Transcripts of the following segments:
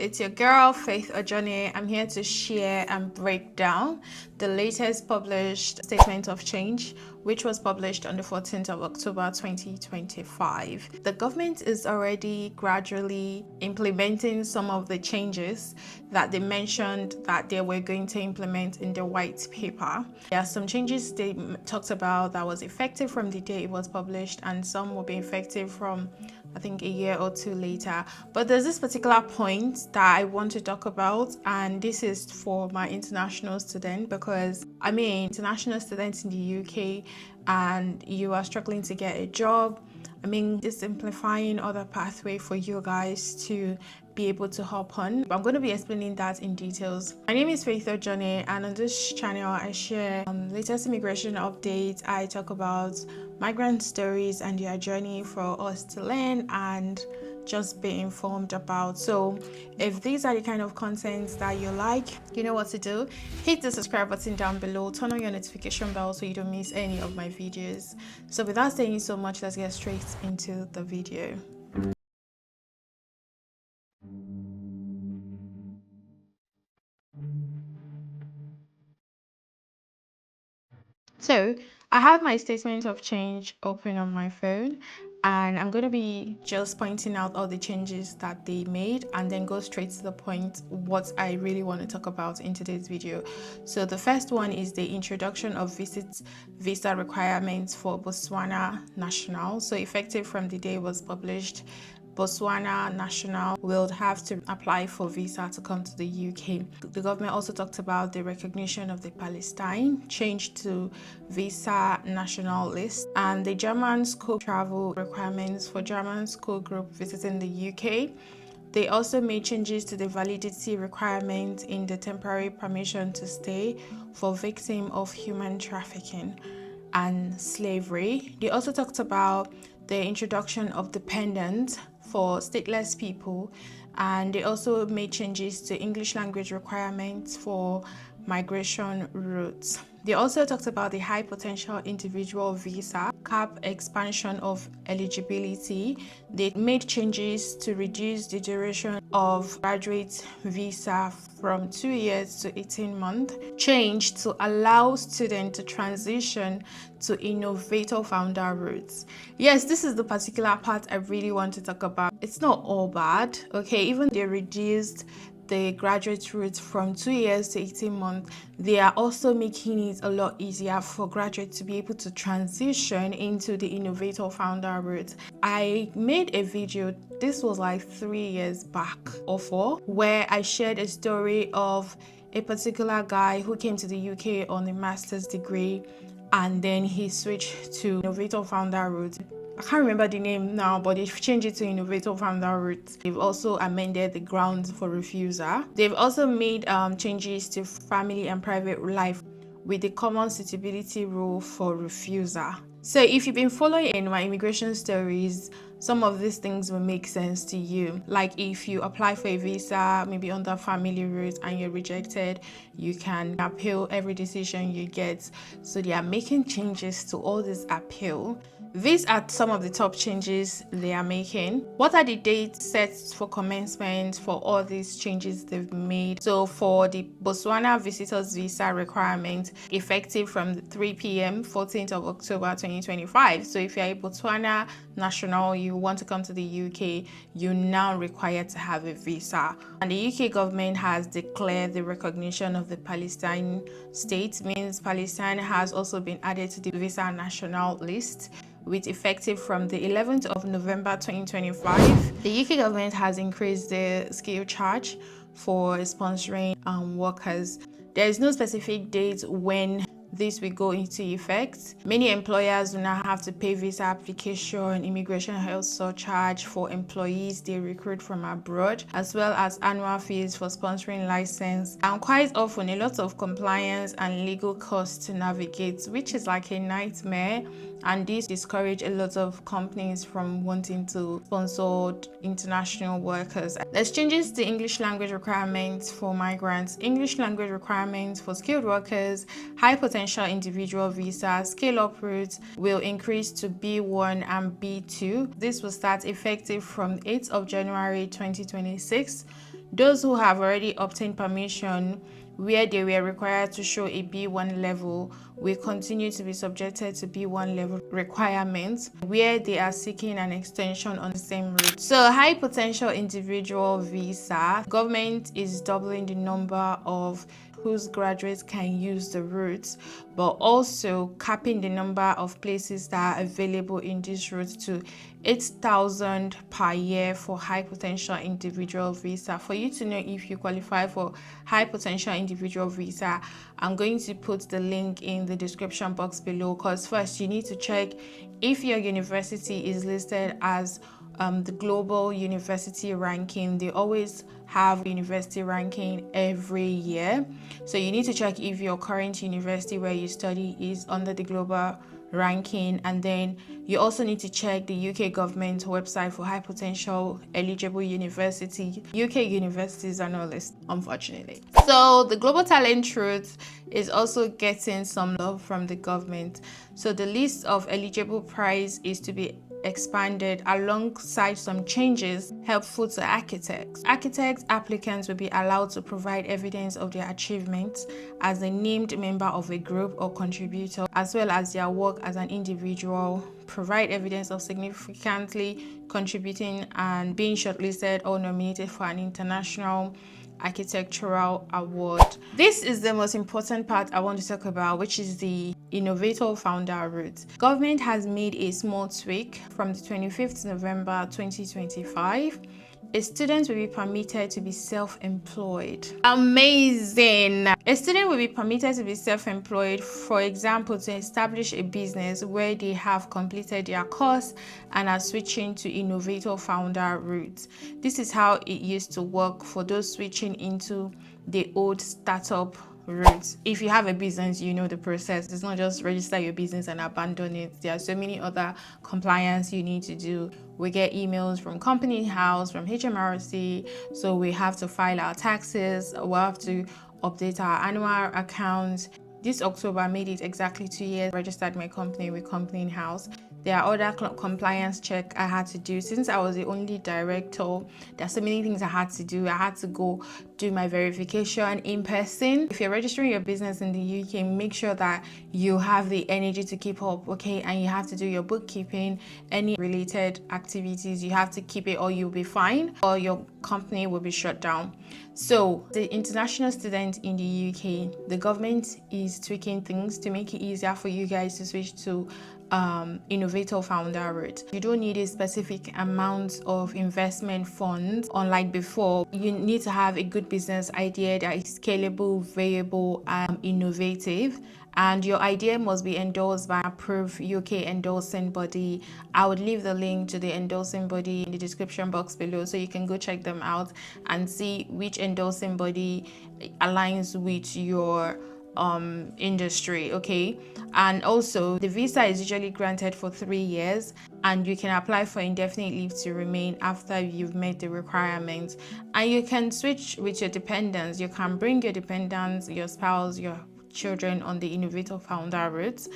it's your girl Faith Ojone. I'm here to share and break down the latest published statement of change, which was published on the 14th of October 2025. The government is already gradually implementing some of the changes that they mentioned that they were going to implement in the white paper. There are some changes they talked about that was effective from the day it was published, and some will be effective from I think a year or two later. But there's this particular point that I want to talk about, and this is for my international student, because international students in the UK and you are struggling to get a job. It's simplifying other pathway for you guys to be able to hop on. I'm going to be explaining that in details. My name is Faith Ojone, and on this channel I share latest immigration updates. I talk about migrant stories and their journey for us to learn and just be informed about. So if these are the kind of contents that you like, you know what to do. Hit the subscribe button down below, turn on your notification bell so you don't miss any of my videos. So without saying so much, let's get straight into the video. So I have my statement of change open on my phone, and I'm going to be just pointing out all the changes that they made and then go straight to the point what I really want to talk about in today's video. So the first one is the introduction of visa requirements for Botswana nationals. So effective from the day it was published, Botswana national will have to apply for visa to come to the UK. The government also talked about the recognition of the Palestine, change to visa national list, and the German school travel requirements for German school group visiting the UK. They also made changes to the validity requirement in the temporary permission to stay for victims of human trafficking and slavery. They also talked about the introduction of dependents for stateless people, and they also made changes to English language requirements for migration routes. They also talked about the high potential individual visa cap expansion of eligibility. They made changes to reduce the duration of graduate visa from 2 years to 18 months, change to allow students to transition to Innovator Founder routes. Yes, this is the particular part I really want to talk about. It's not all bad, okay? Even they reduced the graduate route from 2 years to 18 months, they are also making it a lot easier for graduates to be able to transition into the Innovator Founder route. I made a video, this was like 3 years back or 4, where I shared a story of a particular guy who came to the UK on a master's degree, and then he switched to Innovator Founder route. I can't remember the name now, but they've changed it to Innovator Founder route. They've also amended the grounds for refusal. They've also made changes to family and private life with the common suitability rule for refusal. So if you've been following my immigration stories, some of these things will make sense to you. Like if you apply for a visa, maybe under family route, and you're rejected, you can appeal every decision you get. So they are making changes to all this appeal. These are some of the top changes they are making. What are the dates set for commencement for all these changes they've made? So for the Botswana visitors visa requirement, effective from 3 p.m. 14th of October 2025. So if you're a Botswana national, you want to come to the UK, you're now required to have a visa. And the UK government has declared the recognition of the Palestine state, means Palestine has also been added to the visa national list, with effective from the 11th of November 2025. The UK government has increased the skill charge for sponsoring workers. There is no specific date when this will go into effect. Many employers do not have to pay visa application, immigration health surcharge for employees they recruit from abroad, as well as annual fees for sponsoring license, and quite often a lot of compliance and legal costs to navigate, which is like a nightmare. And this discourages a lot of companies from wanting to sponsor international workers. There's changes to English language requirements for migrants, English language requirements for skilled workers, high potential individual visa, scale-up routes will increase to B1 and B2. This will start effective from 8th of January 2026. Those who have already obtained permission where they were required to show a B1 level will continue to be subjected to B1 level requirements where they are seeking an extension on the same route. So high potential individual visa, government is doubling the number of whose graduates can use the routes, but also capping the number of places that are available in this route to 8,000 per year for high potential individual visa. For you to know if you qualify for high potential individual visa, I'm going to put the link in the description box below, because first you need to check if your university is listed as the global university ranking. They always have university ranking every year, so you need to check if your current university where you study is under the global ranking. And then you also need to check the UK government website for high potential eligible university. UK universities are not listed, unfortunately. So the global talent route is also getting some love from the government. So the list of eligible prize is to be expanded alongside some changes helpful to architects. Architect applicants will be allowed to provide evidence of their achievements as a named member of a group or contributor, as well as their work as an individual, provide evidence of significantly contributing and being shortlisted or nominated for an international architectural award. This is the most important part I want to talk about, which is the Innovator Founder route. Government has made a small tweak from the 25th November 2025. A student will be permitted to be self-employed. Amazing! A student will be permitted to be self-employed, for example, to establish a business where they have completed their course and are switching to Innovator Founder route. This is how it used to work for those switching into the old startup route. If you have a business, you know the process. It's not just register your business and abandon it. There are so many other compliance you need to do. We get emails from company house, from HMRC, so we have to file our taxes, we have to update our annual accounts. This October I made it exactly 2 years, registered my company with company house. There are other compliance check I had to do. Since I was the only director, there are so many things I had to do. I had to go do my verification in person. If you're registering your business in the UK, make sure that you have the energy to keep up, okay? And you have to do your bookkeeping, any related activities, you have to keep it or you'll be fine, or your company will be shut down. So the international student in the UK, the government is tweaking things to make it easier for you guys to switch to Innovator Founder route. You don't need a specific amount of investment funds. Unlike before, you need to have a good business idea that is scalable, viable, and innovative. And your idea must be endorsed by an approved UK endorsing body. I would leave the link to the endorsing body in the description box below, so you can go check them out and see which endorsing body aligns with your industry, okay? And also the visa is usually granted for 3 years, and you can apply for indefinite leave to remain after you've met the requirements. And you can switch with your dependents. You can bring your dependents, your spouse, your children on the Innovator Founder route.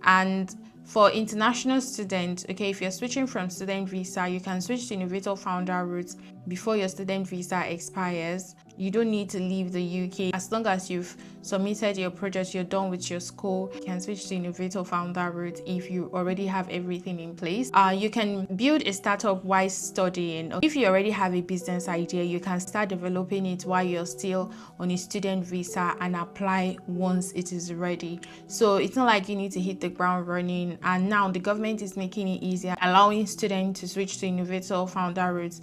And for international students, okay, if you're switching from student visa, you can switch to Innovator Founder route before your student visa expires. You don't need to leave the UK. As long as you've submitted your project, you're done with your school, you can switch to Innovator Founder route if you already have everything in place. You can build a startup while studying. If you already have a business idea, you can start developing it while you're still on a student visa and apply once it is ready. So it's not like you need to hit the ground running. And now the government is making it easier, allowing students to switch to Innovator Founder route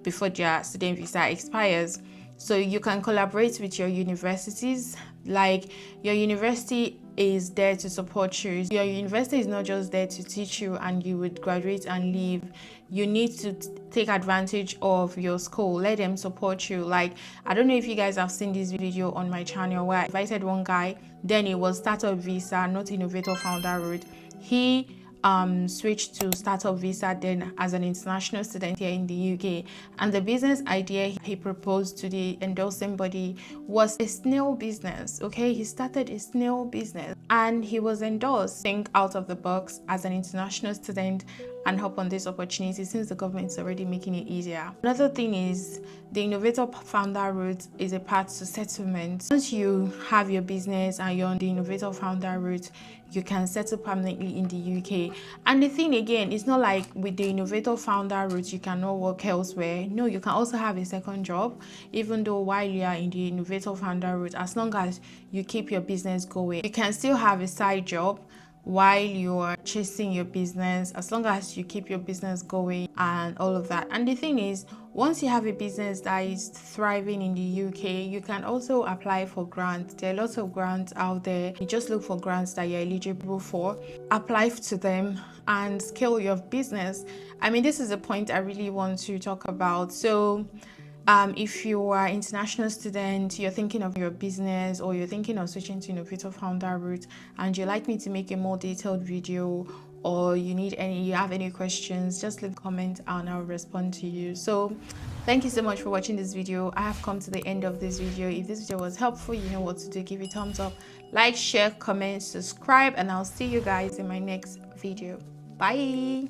before their student visa expires. So you can collaborate with your universities. Like, your university is there to support you. Your university is not just there to teach you and you would graduate and leave. You need to take advantage of your school. Let them support you. Like, I don't know if you guys have seen this video on my channel where I invited one guy, then it was startup visa, not Innovator Founder route. He switched to startup visa then as an international student here in the UK, and the business idea he proposed to the endorsing body was a snail business. Okay, he started a snail business and he was endorsed. Think out of the box as an international student and hop on this opportunity since the government is already making it easier. Another thing is the Innovator Founder route is a path to settlement. Once you have your business and you're on the Innovator Founder route, you can settle permanently in the UK. And the thing again, it's not like with the Innovator Founder route you cannot work elsewhere. No, you can also have a second job, even though while you are in the Innovator Founder route, as long as you keep your business going. You can still have a side job while you are chasing your business, as long as you keep your business going and all of that. And the thing is, once you have a business that is thriving in the UK, you can also apply for grants. There are lots of grants out there. You just look for grants that you're eligible for, apply to them, and scale your business. I mean, this is a point I really want to talk about. So if you are an international student, you're thinking of your business, or you're thinking of switching to Innovator Founder route, and you'd like me to make a more detailed video, or you have any questions, just leave a comment and I'll respond to you. So thank you so much for watching this video. I have come to the end of this video. If this video was helpful, you know what to do. Give it a thumbs up, like, share, comment, subscribe, and I'll see you guys in my next video. Bye.